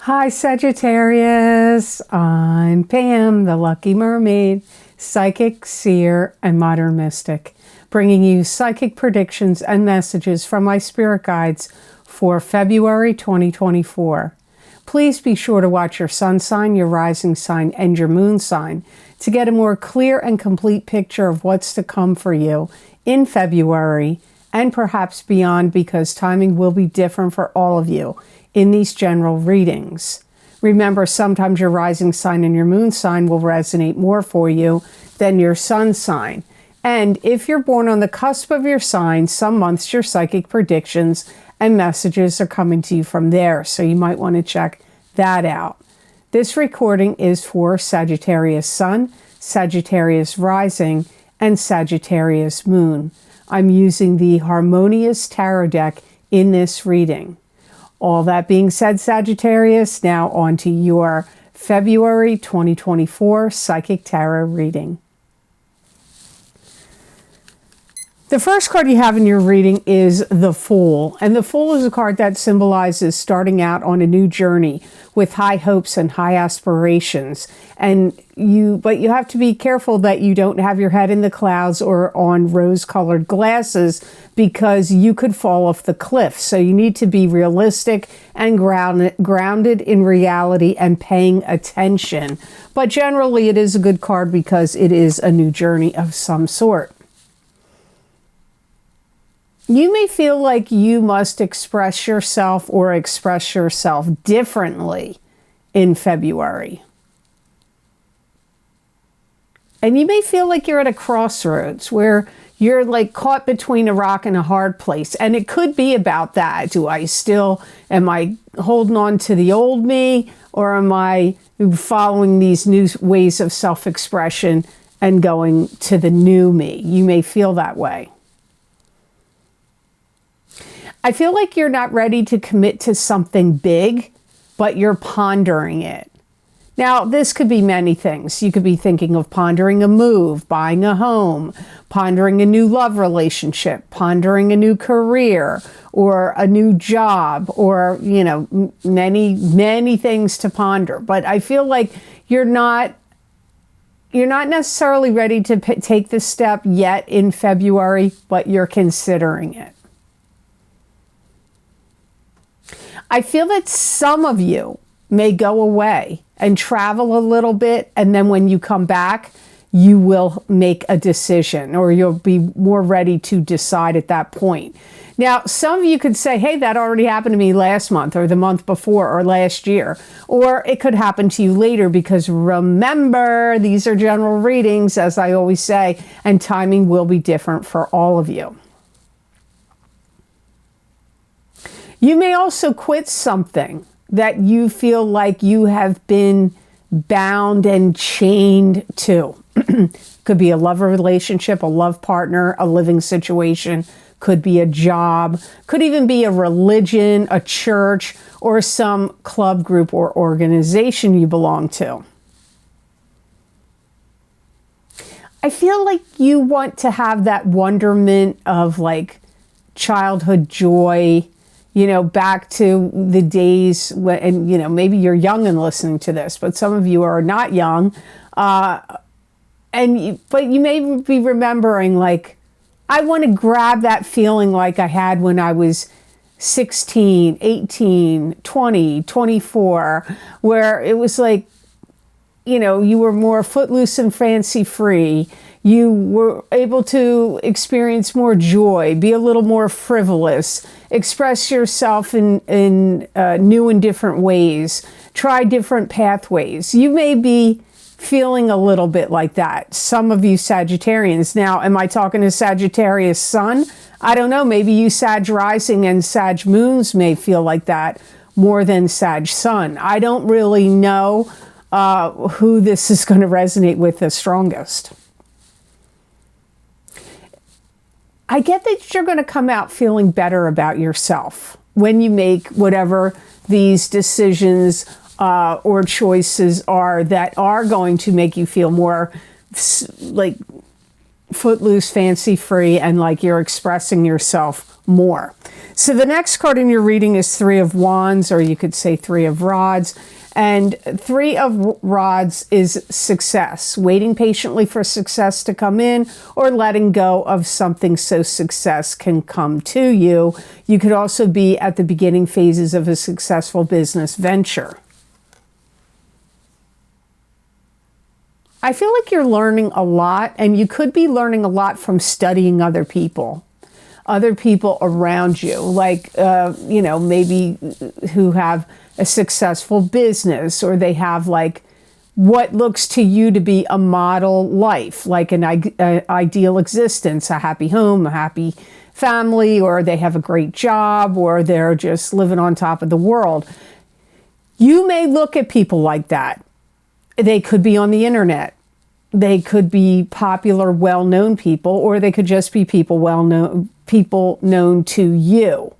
Hi Sagittarius, I'm Pam, the Lucky Mermaid, psychic, seer, and modern mystic, bringing you psychic predictions and messages from my spirit guides for February 2024. Please be sure to watch your sun sign, your rising sign, and your moon sign to get a more clear and complete picture of what's to come for you in February and perhaps beyond, because timing will be different for all of you in these general readings. Remember, sometimes your rising sign and your moon sign will resonate more for you than your sun sign. And if you're born on the cusp of your sign, some months your psychic predictions and messages are coming to you from there, so you might want to check that out. This recording is for Sagittarius Sun, Sagittarius Rising, and Sagittarius Moon. I'm using the Harmonious Tarot deck in this reading. All that being said, Sagittarius, now on to your February 2024 Psychic Tarot reading. The first card you have in your reading is the Fool. And the Fool is a card that symbolizes starting out on a new journey with high hopes and high aspirations. But you have to be careful that you don't have your head in the clouds or on rose-colored glasses, because you could fall off the cliff. So you need to be realistic and grounded in reality and paying attention. But generally it is a good card because it is a new journey of some sort. You may feel like you must express yourself or express yourself differently in February. And you may feel like you're at a crossroads where you're like caught between a rock and a hard place. And it could be about that. Am I holding on to the old me, or am I following these new ways of self-expression and going to the new me? You may feel that way. I feel like you're not ready to commit to something big, but you're pondering it. Now, this could be many things. You could be thinking of pondering a move, buying a home, pondering a new love relationship, pondering a new career, or a new job, or, many, many things to ponder. But I feel like you're not necessarily ready to take this step yet in February, but you're considering it. I feel that some of you may go away and travel a little bit, and then when you come back, you will make a decision, or you'll be more ready to decide at that point. Now, some of you could say, hey, that already happened to me last month, or the month before, or last year. Or it could happen to you later, because remember, these are general readings, as I always say, and timing will be different for all of you. You may also quit something that you feel like you have been bound and chained to. Could be a love relationship, a love partner, a living situation, could be a job, could even be a religion, a church, or some club, group, or organization you belong to. I feel like you want to have that wonderment of like childhood joy, back to the days when, and maybe you're young and listening to this, but some of you are not young. But you may be remembering, like, I want to grab that feeling like I had when I was 16, 18, 20, 24, where it was like, you were more footloose and fancy free. You were able to experience more joy, be a little more frivolous, express yourself in new and different ways, try different pathways. You may be feeling a little bit like that. Some of you Sagittarians. Now, am I talking to Sagittarius Sun? I don't know. Maybe you Sag Rising and Sag Moons may feel like that more than Sag Sun. I don't really know who this is going to resonate with the strongest. I get that you're going to come out feeling better about yourself when you make whatever these decisions or choices are that are going to make you feel more like footloose, fancy free, and like you're expressing yourself more. So the next card in your reading is Three of Wands, or you could say Three of Rods. And Three of Rods is success, waiting patiently for success to come in, or letting go of something so success can come to you. You could also be at the beginning phases of a successful business venture. I feel like you're learning a lot, and you could be learning a lot from studying other people around you, like, you know, maybe who have a successful business, or they have like what looks to you to be a model life, like an ideal existence, a happy home, a happy family, or they have a great job, or they're just living on top of the world. You may look at people like that. They could be on the internet. They could be popular, well-known people, or they could just be people known to you.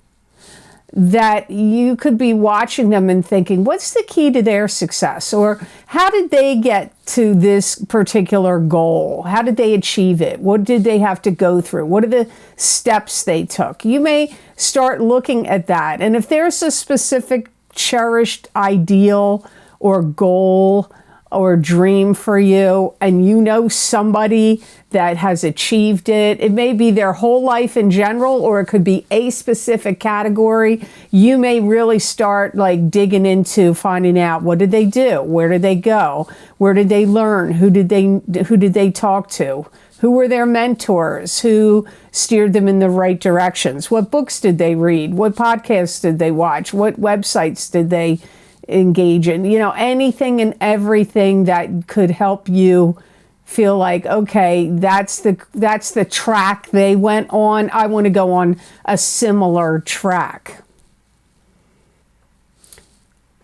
That you could be watching them and thinking, what's the key to their success? Or how did they get to this particular goal? How did they achieve it? What did they have to go through? What are the steps they took? You may start looking at that. And if there's a specific cherished ideal or goal or dream for you, and you know somebody that has achieved it, it may be their whole life in general, or it could be a specific category. You may really start like digging into finding out, what did they do? Where did they go? Where did they learn? Who did they talk to? Who were their mentors? Who steered them in the right directions? What books did they read? What podcasts did they watch? What websites did they engage in? You know, anything and everything that could help you feel like, okay, that's the track they went on. I want to go on a similar track.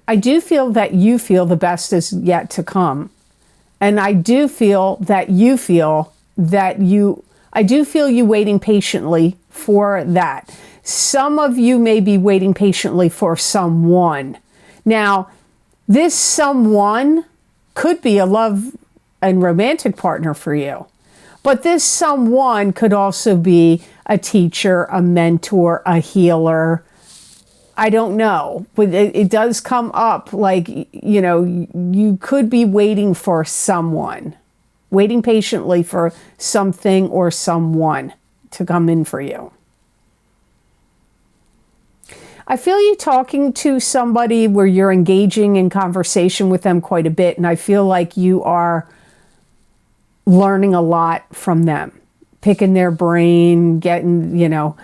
I do feel that you feel the best is yet to come. And I do feel that I do feel you waiting patiently for that. Some of you may be waiting patiently for someone. Now, this someone could be a love and romantic partner for you, but this someone could also be a teacher, a mentor, a healer. I don't know, but it does come up like, you know, you could be waiting for someone, waiting patiently for something or someone to come in for you. I feel you talking to somebody where you're engaging in conversation with them quite a bit, and I feel like you are learning a lot from them, picking their brain, getting, you know,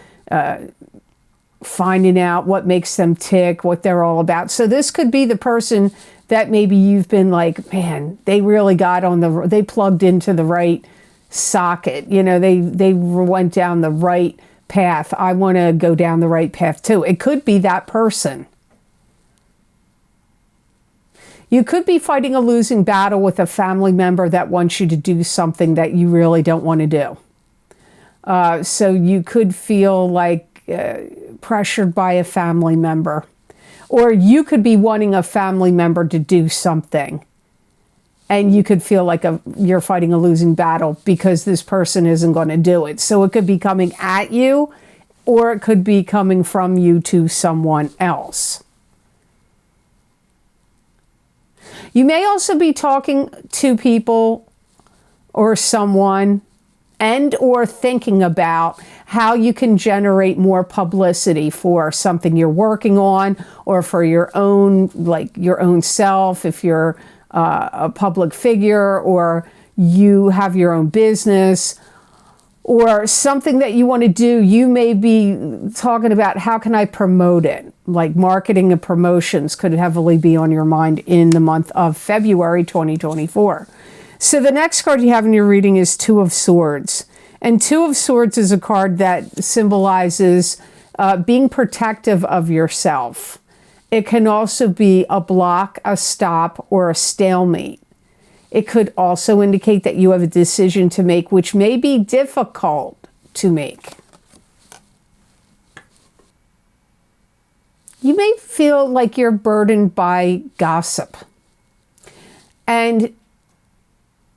finding out what makes them tick, what they're all about. So this could be the person that maybe you've been like, man, they really they plugged into the right socket. You know, they went down the right path. I want to go down the right path too. It could be that person. You could be fighting a losing battle with a family member that wants you to do something that you really don't want to do. So you could feel like pressured by a family member. Or you could be wanting a family member to do something, and you could feel like you're fighting a losing battle because this person isn't going to do it. So it could be coming at you, or it could be coming from you to someone else. You may also be talking to people or someone and or thinking about how you can generate more publicity for something you're working on, or for your own, like your own self, if you're a public figure, or you have your own business, or something that you want to do. You may be talking about, how can I promote it? Like marketing and promotions could heavily be on your mind in the month of February 2024. So the next card you have in your reading is Two of Swords. And Two of Swords is a card that symbolizes being protective of yourself. It can also be a block, a stop, or a stalemate. It could also indicate that you have a decision to make, which may be difficult to make. You may feel like you're burdened by gossip. And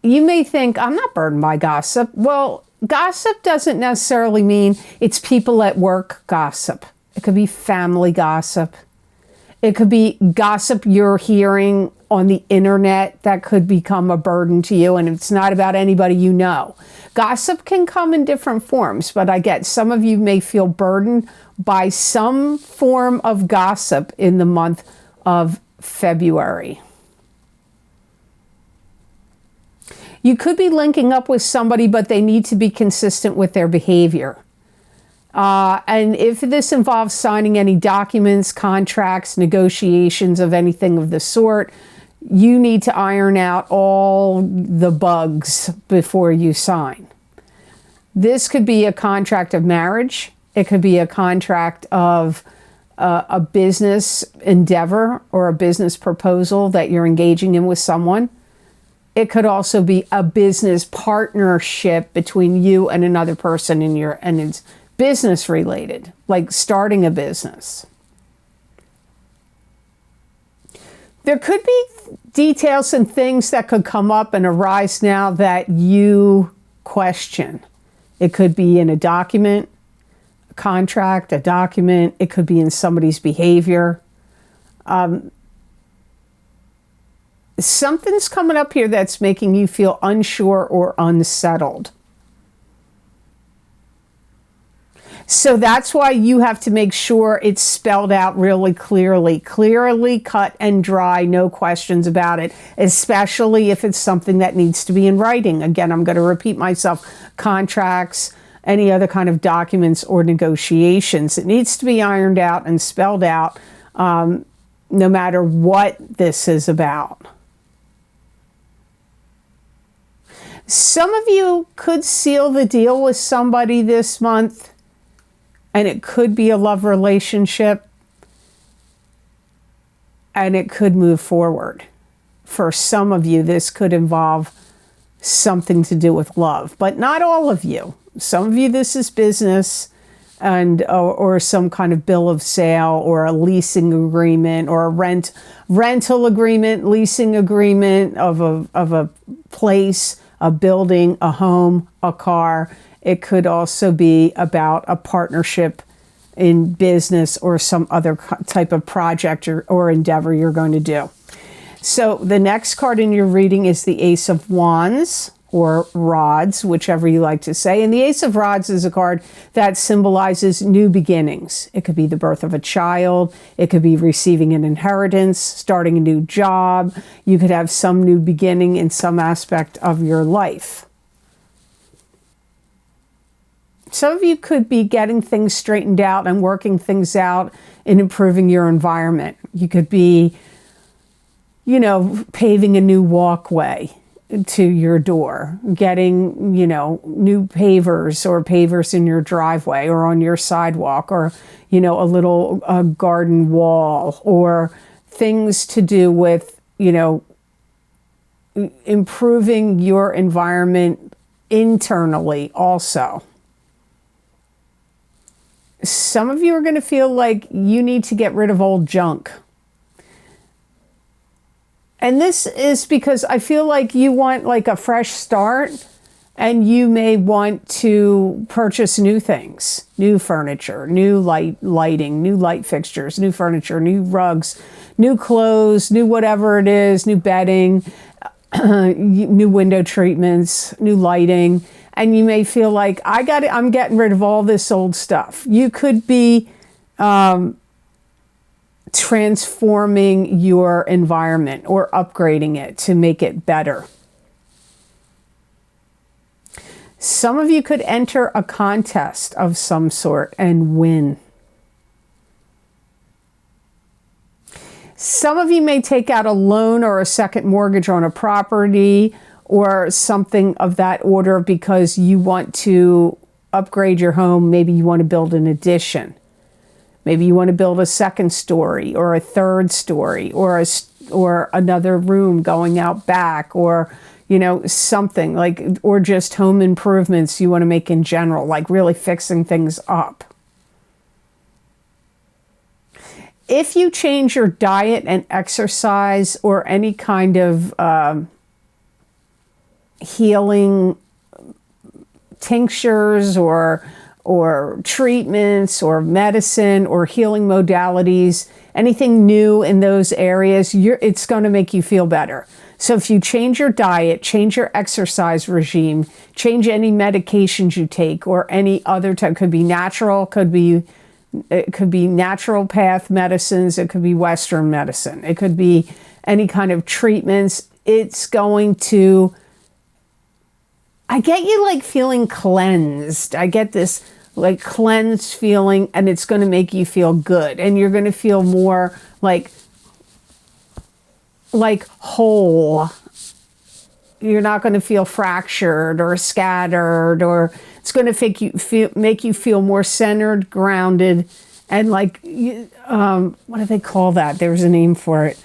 you may think, I'm not burdened by gossip. Well, gossip doesn't necessarily mean it's people at work gossip. It could be family gossip. It could be gossip you're hearing on the internet that could become a burden to you, and it's not about anybody you know. Gossip can come in different forms, but I get some of you may feel burdened by some form of gossip in the month of February. You could be linking up with somebody, but they need to be consistent with their behavior. And if this involves signing any documents, contracts, negotiations of anything of the sort, you need to iron out all the bugs before you sign. This could be a contract of marriage. It could be a contract of a business endeavor or a business proposal that you're engaging in with someone. It could also be a business partnership between you and another person and it's business related, like starting a business. There could be details and things that could come up and arise now that you question. It could be in a document, a contract, a document. It could be in somebody's behavior. Something's coming up here that's making you feel unsure or unsettled. So that's why you have to make sure it's spelled out really clearly cut and dry, no questions about it, especially if it's something that needs to be in writing. Again, I'm going to repeat myself, contracts, any other kind of documents or negotiations. It needs to be ironed out and spelled out, no matter what this is about. Some of you could seal the deal with somebody this month, and it could be a love relationship, and it could move forward. For some of you, this could involve something to do with love, but not all of you. Some of you, this is business and or some kind of bill of sale or a leasing agreement or a rental agreement, leasing agreement of a place, a building, a home, a car. It could also be about a partnership in business or some other type of project or endeavor you're going to do. So the next card in your reading is the Ace of Wands, or rods, whichever you like to say. And the Ace of Rods is a card that symbolizes new beginnings. It could be the birth of a child. It could be receiving an inheritance, starting a new job. You could have some new beginning in some aspect of your life. Some of you could be getting things straightened out and working things out and improving your environment. You could be, paving a new walkway to your door, getting, new pavers in your driveway or on your sidewalk, or, a little garden wall, or things to do with, improving your environment internally also. Some of you are going to feel like you need to get rid of old junk. And this is because I feel like you want like a fresh start, and you may want to purchase new things, new furniture, new lighting, new light fixtures, new furniture, new rugs, new clothes, new whatever it is, new bedding, new window treatments, new lighting. And you may feel like, I'm getting rid of all this old stuff. You could be transforming your environment or upgrading it to make it better. Some of you could enter a contest of some sort and win. Some of you may take out a loan or a second mortgage on a property or something of that order because you want to upgrade your home. Maybe you want to build an addition. Maybe you want to build a second story or a third story or another room going out back, or something like, or just home improvements you want to make in general, like really fixing things up. If you change your diet and exercise or any kind of healing tinctures or treatments or medicine or healing modalities, anything new in those areas, it's going to make you feel better. So if you change your diet, change your exercise regime, change any medications you take or any other type, could be natural, it could be naturopath medicines, it could be Western medicine, it could be any kind of treatments, it's going to, I get you like feeling cleansed. I get this like cleansed feeling, and it's going to make you feel good, and you're going to feel more like whole. You're not going to feel fractured or scattered, or it's going to make you feel more centered, grounded, and like, what do they call that? There's a name for it.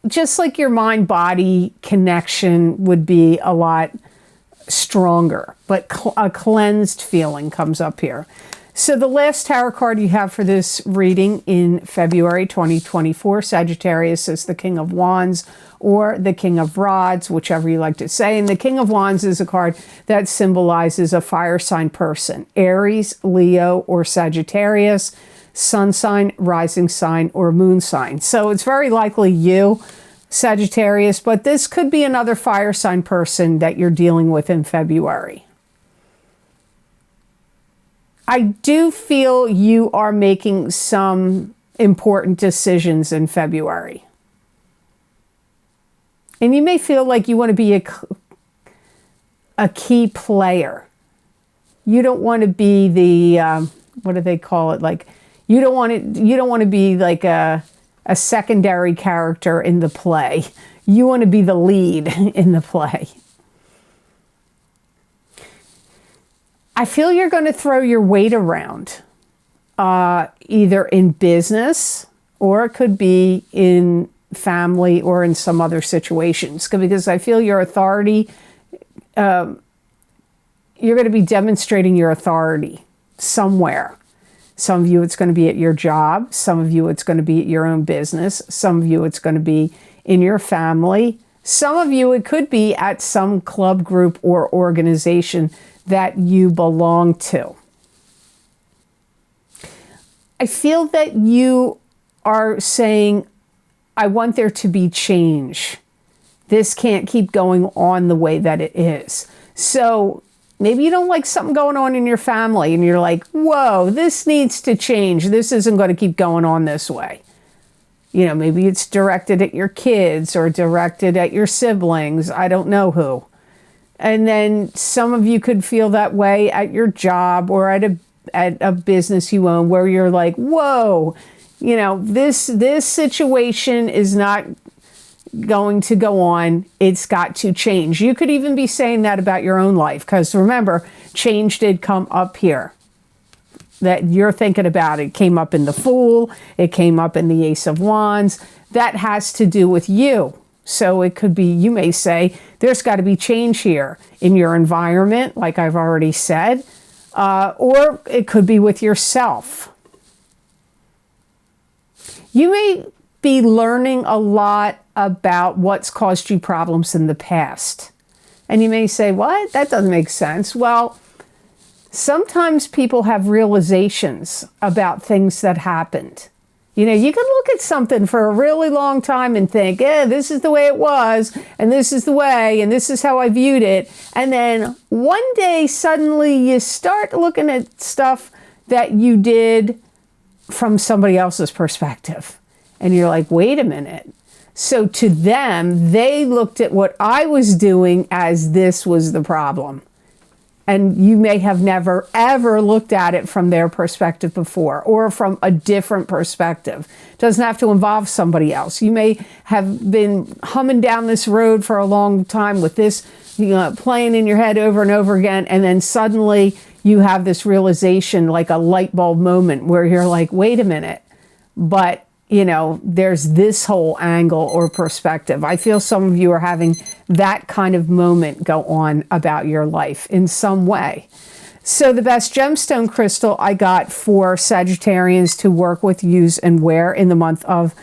Just like your mind-body connection would be a lot stronger, but a cleansed feeling comes up here. So the last tarot card you have for this reading in February 2024, Sagittarius, is the King of Wands or the King of Rods, whichever you like to say. And the King of Wands is a card that symbolizes a fire sign person, Aries, Leo, or Sagittarius, sun sign, rising sign, or moon sign. So it's very likely you, Sagittarius, but this could be another fire sign person that you're dealing with in February. I do feel you are making some important decisions in February. And you may feel like you want to be a key player. You don't want to be the, what do they call it? Like, you don't want to be like a secondary character in the play. You want to be the lead in the play. I feel you're going to throw your weight around, either in business, or it could be in family or in some other situations. Because I feel your authority, you're going to be demonstrating your authority somewhere. Some of you, it's going to be at your job. Some of you, it's going to be at your own business. Some of you, it's going to be in your family. Some of you, it could be at some club, group, or organization that you belong to. I feel that you are saying, I want there to be change. This can't keep going on the way that it is. So maybe you don't like something going on in your family and you're like, whoa, this needs to change. This isn't going to keep going on this way. You know, maybe it's directed at your kids or directed at your siblings. I don't know who. And then some of you could feel that way at your job or at a business you own, where you're like, whoa, you know, this situation is not going to go on. It's got to change. You could even be saying that about your own life, because remember, change did come up here. That you're thinking about. It came up in the Fool. It came up in the Ace of Wands. That has to do with you. So it could be, you may say, there's got to be change here in your environment, like I've already said, or it could be with yourself. You may be learning a lot about what's caused you problems in the past. And you may say, what? That doesn't make sense. Well, sometimes people have realizations about things that happened. You know, you can look at something for a really long time and think, this is the way it was, and this is the way, and this is how I viewed it. And then one day, suddenly, you start looking at stuff that you did from somebody else's perspective. And you're like, wait a minute. So to them, they looked at what I was doing as this was the problem. And you may have never, ever looked at it from their perspective before, or from a different perspective. It doesn't have to involve somebody else. You may have been humming down this road for a long time with this, you know, playing in your head over and over again, and then suddenly you have this realization, like a light bulb moment, where you're like, wait a minute, but you know, there's this whole angle or perspective. I feel some of you are having that kind of moment go on about your life in some way. So the best gemstone crystal I got for Sagittarians to work with, use, and wear in the month of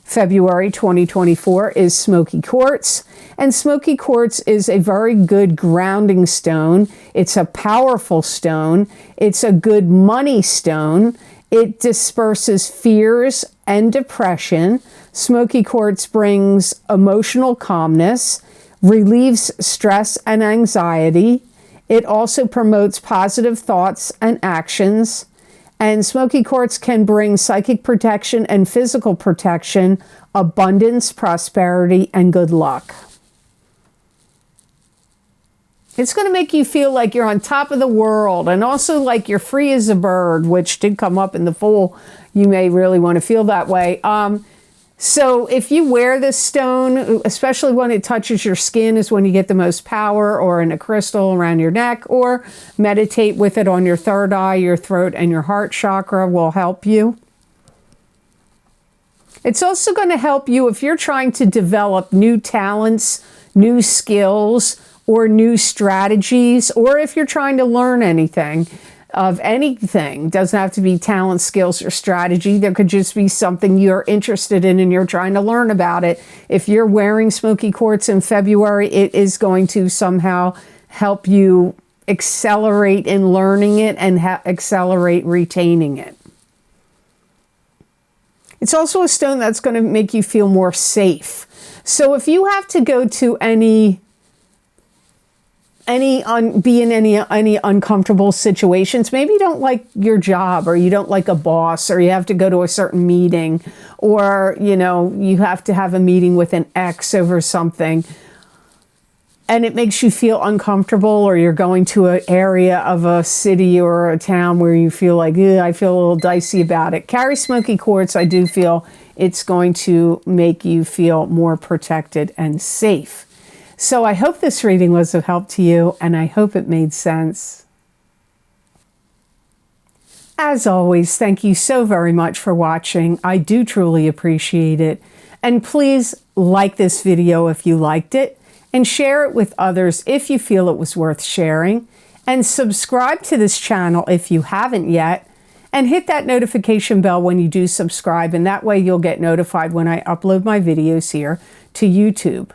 February 2024 is smoky quartz. And smoky quartz is a very good grounding stone. It's a powerful stone. It's a good money stone. It disperses fears and depression. Smoky quartz brings emotional calmness, relieves stress and anxiety. It also promotes positive thoughts and actions. And smoky quartz can bring psychic protection and physical protection, abundance, prosperity, and good luck. It's going to make you feel like you're on top of the world, and also like you're free as a bird, which did come up in the Fool. You may really want to feel that way. So if you wear this stone, especially when it touches your skin, is when you get the most power, or in a crystal around your neck, or meditate with it on your third eye, your throat, and your heart chakra will help you. It's also going to help you if you're trying to develop new talents, new skills, or new strategies, or if you're trying to learn anything of anything. Doesn't have to be talent, skills, or strategy. There could just be something you're interested in and you're trying to learn about it. If you're wearing smoky quartz in February, it is going to somehow help you accelerate in learning it and accelerate retaining it. It's also a stone that's going to make you feel more safe. So if you have to go to be in any uncomfortable situations, maybe you don't like your job, or you don't like a boss, or you have to go to a certain meeting, or you have to have a meeting with an ex over something, and it makes you feel uncomfortable, or you're going to an area of a city or a town where you feel like, I feel a little dicey about it. Carry smoky quartz. I do feel it's going to make you feel more protected and safe. So I hope this reading was of help to you, and I hope it made sense. As always, thank you so very much for watching. I do truly appreciate it. And please like this video if you liked it, and share it with others if you feel it was worth sharing. And subscribe to this channel if you haven't yet, and hit that notification bell when you do subscribe, and that way you'll get notified when I upload my videos here to YouTube.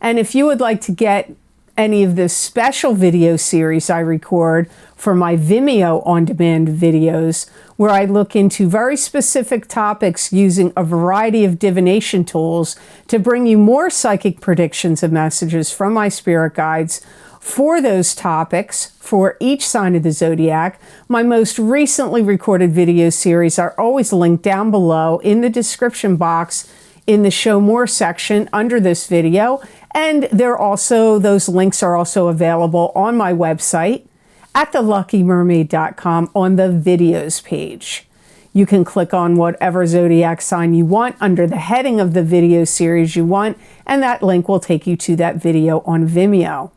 And if you would like to get any of the special video series I record for my Vimeo on-demand videos, where I look into very specific topics using a variety of divination tools to bring you more psychic predictions and messages from my spirit guides for those topics for each sign of the zodiac, my most recently recorded video series are always linked down below in the description box in the Show More section under this video. And those links are also available on my website at theluckymermaid.com on the videos page. You can click on whatever zodiac sign you want under the heading of the video series you want, and that link will take you to that video on Vimeo.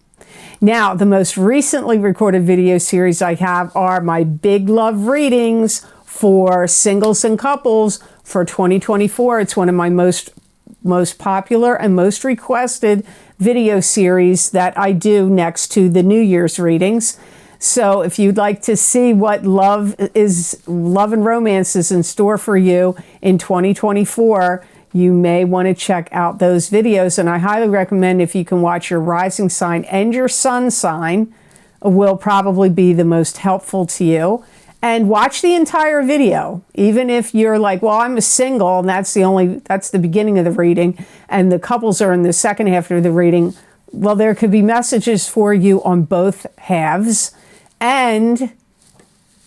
Now, the most recently recorded video series I have are my Big Love readings for singles and couples for 2024. It's one of my most popular and most requested video series that I do next to the New Year's readings. So if you'd like to see what love and romance is in store for you in 2024, you may want to check out those videos. And I highly recommend, if you can watch your rising sign and your sun sign, will probably be the most helpful to you. And watch the entire video, even if you're like, well, I'm a single, and that's the beginning of the reading, and the couples are in the second half of the reading. Well, there could be messages for you on both halves. And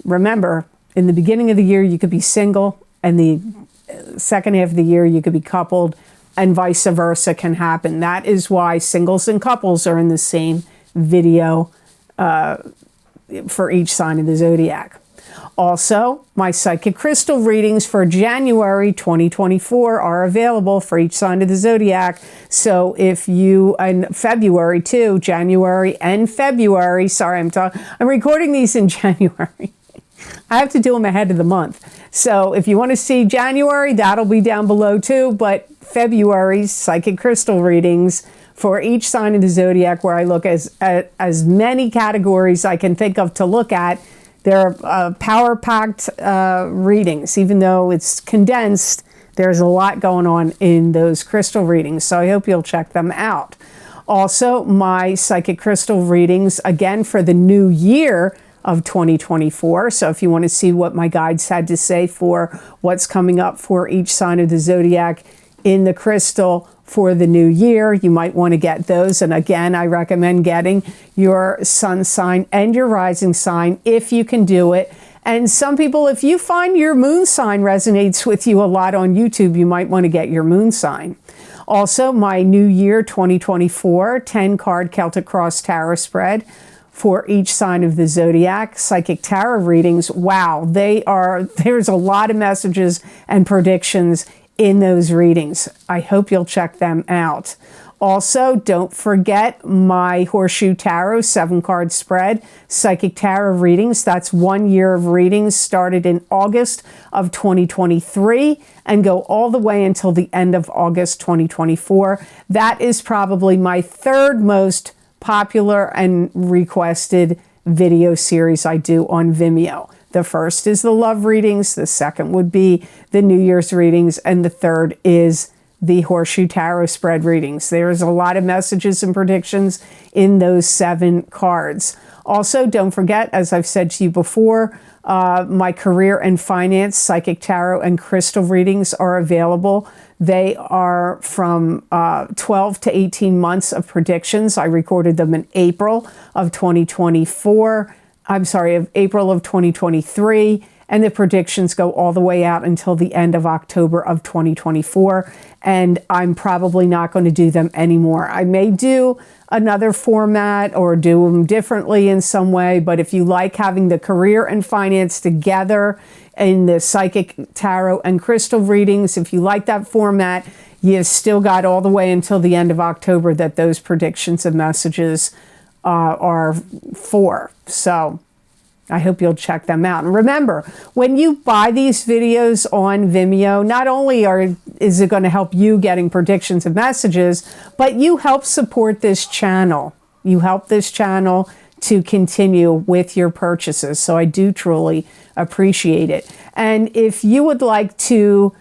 remember, in the beginning of the year, you could be single, and the second half of the year, you could be coupled, and vice versa can happen. That is why singles and couples are in the same video for each sign of the zodiac. Also, my psychic crystal readings for January 2024 are available for each sign of the zodiac. So if you, and February too, January and February, sorry, I'm recording these in January. I have to do them ahead of the month. So if you want to see January, that'll be down below too. But February's psychic crystal readings for each sign of the zodiac, where I look at as many categories I can think of to look at. They're power-packed readings. Even though it's condensed, There's a lot going on in those crystal readings, so I hope you'll check them out. Also, my psychic crystal readings, again, for the new year of 2024. So if you want to see what my guides had to say for what's coming up for each sign of the zodiac in the crystal for the new year, you might want to get those. And again, I recommend getting your sun sign and your rising sign if you can do it. And some people, if you find your moon sign resonates with you a lot on YouTube, you might want to get your moon sign. Also, my New Year 2024 10-card Celtic Cross Tarot spread for each sign of the zodiac. Psychic tarot readings, wow, there's a lot of messages and predictions in those readings. I hope you'll check them out. Also, don't forget my Horseshoe Tarot 7-card spread, Psychic Tarot readings. That's 1 year of readings, started in August of 2023 and go all the way until the end of August 2024. That is probably my third most popular and requested video series I do on Vimeo. The first is the love readings, the second would be the New Year's readings, and the third is the Horseshoe Tarot spread readings. There's a lot of messages and predictions in those 7 cards. Also, don't forget, as I've said to you before, my career and finance psychic tarot and crystal readings are available. They are from 12 to 18 months of predictions. I recorded them in April of 2024. I'm sorry, of April of 2023. And the predictions go all the way out until the end of October of 2024. And I'm probably not going to do them anymore. I may do another format or do them differently in some way. But if you like having the career and finance together in the psychic tarot and crystal readings, if you like that format, you've still got all the way until the end of October that those predictions and messages are for. So I hope you'll check them out. And remember, when you buy these videos on Vimeo, not only is it going to help you getting predictions and messages, but you help support this channel. You help this channel to continue with your purchases. So I do truly appreciate it. And if you would like to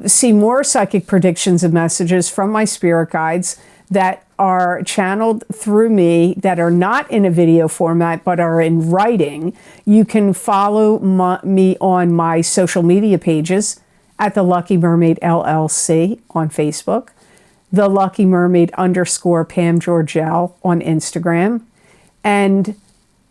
see more psychic predictions and messages from my spirit guides that are channeled through me, that are not in a video format but are in writing, you can follow me on my social media pages at the Lucky Mermaid LLC on Facebook, the Lucky Mermaid _ Pam Georgel on Instagram, and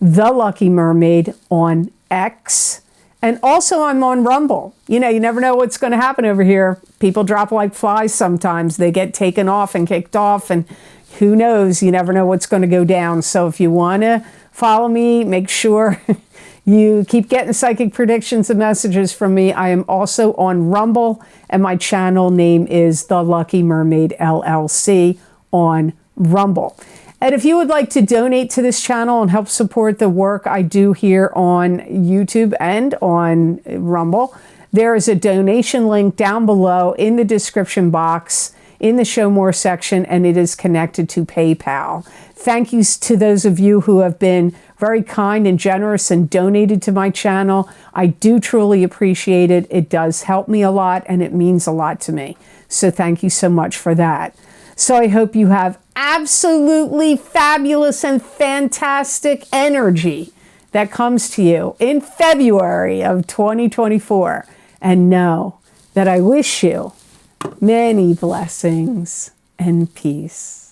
the Lucky Mermaid on X. And also I'm on Rumble. You know, you never know what's going to happen over here. People drop like flies sometimes. They get taken off and kicked off, and who knows? You never know what's going to go down. So if you want to follow me, make sure you keep getting psychic predictions and messages from me. I am also on Rumble, and my channel name is the Lucky Mermaid LLC on Rumble. And if you would like to donate to this channel and help support the work I do here on YouTube and on Rumble, there is a donation link down below in the description box in the Show More section, and it is connected to PayPal. Thank you to those of you who have been very kind and generous and donated to my channel. I do truly appreciate it. It does help me a lot, and it means a lot to me. So thank you so much for that. So I hope you have absolutely fabulous and fantastic energy that comes to you in February of 2024. And know that I wish you many blessings and peace.